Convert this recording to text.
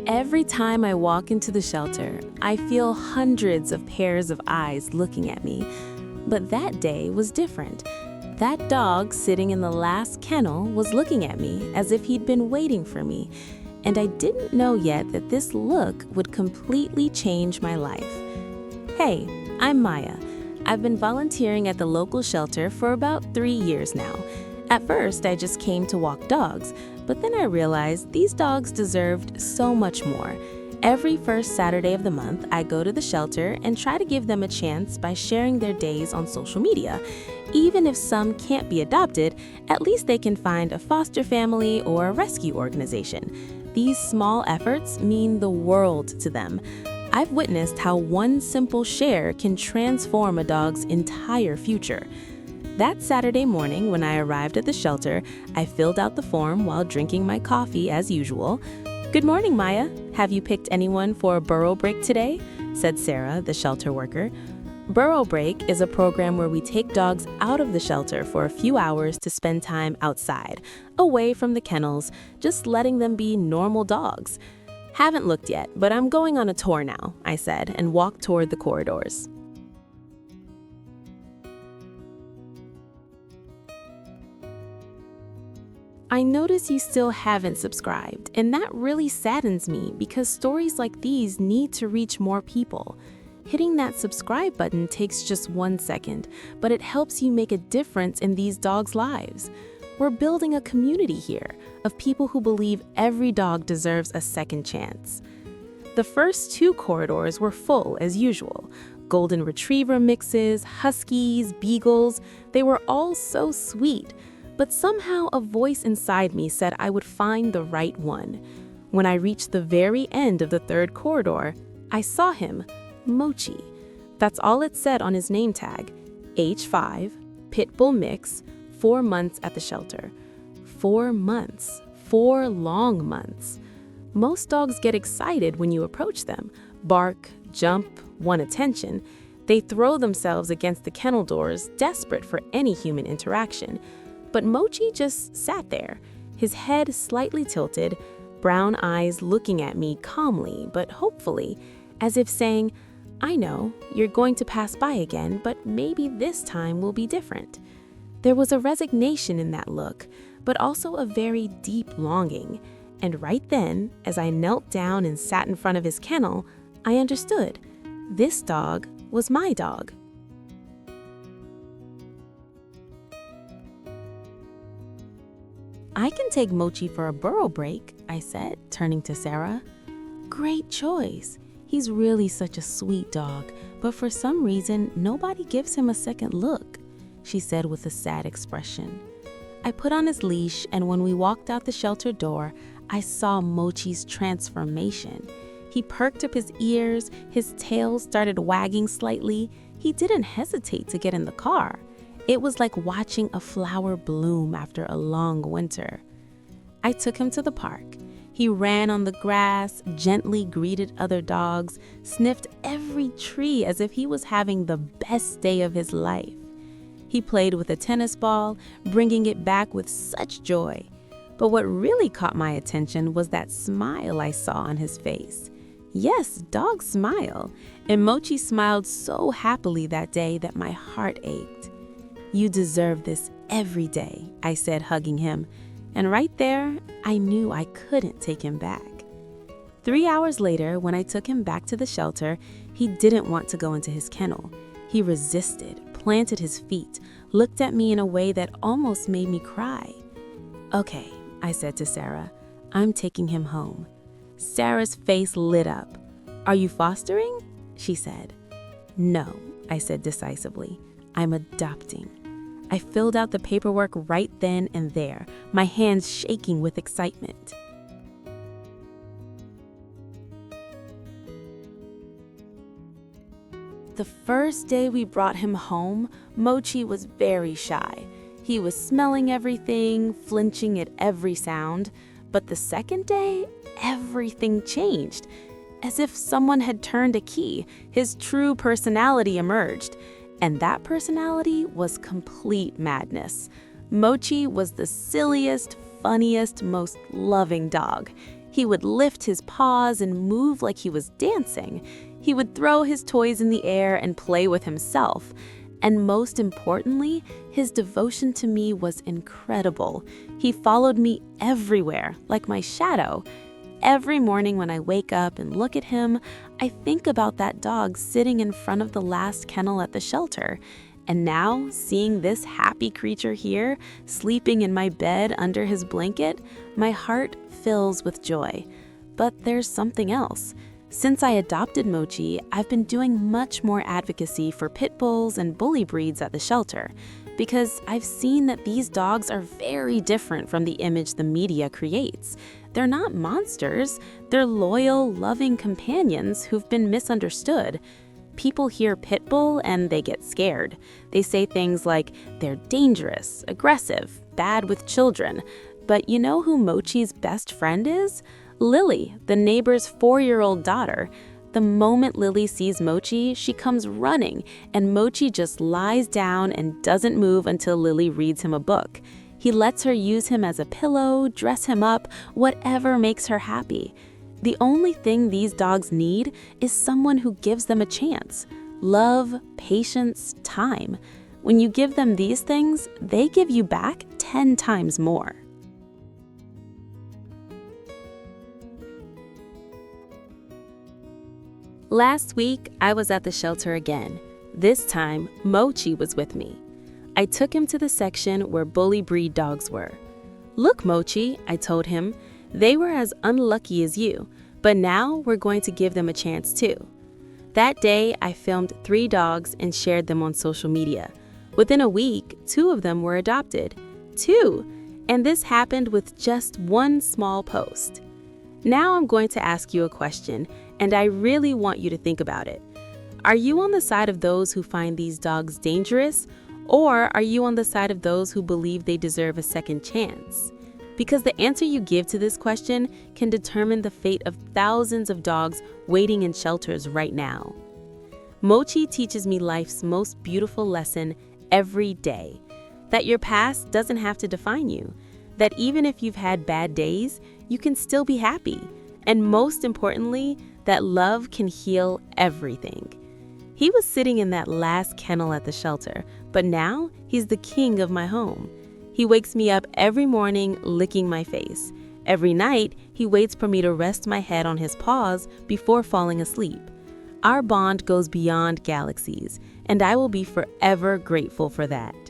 Every time I walk into the shelter, I feel hundreds of pairs of eyes looking at me. But that day was different. That dog sitting in the last kennel was looking at me as if he'd been waiting for me. And I didn't know yet that this look would completely change my life. Hey, I'm Maya. I've been volunteering at the local shelter for about 3 years now. At first, I just came to walk dogs, but then I realized these dogs deserved so much more. Every first Saturday of the month, I go to the shelter and try to give them a chance by sharing their days on social media. Even if some can't be adopted, at least they can find a foster family or a rescue organization. These small efforts mean the world to them. I've witnessed how one simple share can transform a dog's entire future. That Saturday morning when I arrived at the shelter, I filled out the form while drinking my coffee as usual. "Good morning, Maya. Have you picked anyone for a burrow break today?" said Sarah, the shelter worker. Burrow break is a program where we take dogs out of the shelter for a few hours to spend time outside, away from the kennels, just letting them be normal dogs. "Haven't looked yet, but I'm going on a tour now," I said, and walked toward the corridors. I notice you still haven't subscribed, and that really saddens me because stories like these need to reach more people. Hitting that subscribe button takes just 1 second, but it helps you make a difference in these dogs' lives. We're building a community here of people who believe every dog deserves a second chance. The first 2 corridors were full as usual. Golden Retriever mixes, Huskies, Beagles, they were all so sweet. But somehow a voice inside me said I would find the right one. When I reached the very end of the 3rd corridor, I saw him, Mochi. That's all it said on his name tag. Age 5, Pitbull mix, 4 months at the shelter. 4 months, 4 long months. Most dogs get excited when you approach them, bark, jump, want attention. They throw themselves against the kennel doors, desperate for any human interaction. But Mochi just sat there, his head slightly tilted, brown eyes looking at me calmly but hopefully, as if saying, "I know, you're going to pass by again, but maybe this time will be different." There was a resignation in that look, but also a very deep longing. And right then, as I knelt down and sat in front of his kennel, I understood. This dog was my dog. "I can take Mochi for a burrow break," I said, turning to Sarah. "Great choice. He's really such a sweet dog, but for some reason, nobody gives him a second look," she said with a sad expression. I put on his leash, and when we walked out the shelter door, I saw Mochi's transformation. He perked up his ears, his tail started wagging slightly. He didn't hesitate to get in the car. It was like watching a flower bloom after a long winter. I took him to the park. He ran on the grass, gently greeted other dogs, sniffed every tree as if he was having the best day of his life. He played with a tennis ball, bringing it back with such joy. But what really caught my attention was that smile I saw on his face. Yes, dogs smile, and Mochi smiled so happily that day that my heart ached. "You deserve this every day," I said, hugging him. And right there, I knew I couldn't take him back. 3 hours later, when I took him back to the shelter, he didn't want to go into his kennel. He resisted, planted his feet, looked at me in a way that almost made me cry. "Okay," I said to Sarah, "I'm taking him home." Sarah's face lit up. "Are you fostering?" she said. "No," I said decisively. "I'm adopting." I filled out the paperwork right then and there, my hands shaking with excitement. The first day we brought him home, Mochi was very shy. He was smelling everything, flinching at every sound. But the second day, everything changed. As if someone had turned a key, his true personality emerged. And that personality was complete madness. Mochi was the silliest, funniest, most loving dog. He would lift his paws and move like he was dancing. He would throw his toys in the air and play with himself. And most importantly, his devotion to me was incredible. He followed me everywhere, like my shadow. Every morning when I wake up and look at him, I think about that dog sitting in front of the last kennel at the shelter. And now, seeing this happy creature here, sleeping in my bed under his blanket, my heart fills with joy. But there's something else. Since I adopted Mochi, I've been doing much more advocacy for pit bulls and bully breeds at the shelter, because I've seen that these dogs are very different from the image the media creates. They're not monsters, they're loyal, loving companions who've been misunderstood. People hear pit bull and they get scared. They say things like they're dangerous, aggressive, bad with children. But you know who Mochi's best friend is? Lily, the neighbor's 4-year-old daughter. The moment Lily sees Mochi, she comes running, and Mochi just lies down and doesn't move until Lily reads him a book. He lets her use him as a pillow, dress him up, whatever makes her happy. The only thing these dogs need is someone who gives them a chance. Love, patience, time. When you give them these things, they give you back 10 times more. Last week, I was at the shelter again. This time, Mochi was with me. I took him to the section where bully breed dogs were. "Look, Mochi," I told him, "they were as unlucky as you, but now we're going to give them a chance too." That day, I filmed 3 dogs and shared them on social media. Within a week, 2 of them were adopted. 2! And this happened with just 1 small post. Now I'm going to ask you a question, and I really want you to think about it. Are you on the side of those who find these dogs dangerous, or are you on the side of those who believe they deserve a second chance? Because the answer you give to this question can determine the fate of thousands of dogs waiting in shelters right now. Mochi teaches me life's most beautiful lesson every day. That your past doesn't have to define you. That even if you've had bad days, you can still be happy. And most importantly, that love can heal everything. He was sitting in that last kennel at the shelter, but now he's the king of my home. He wakes me up every morning licking my face. Every night, he waits for me to rest my head on his paws before falling asleep. Our bond goes beyond galaxies, and I will be forever grateful for that.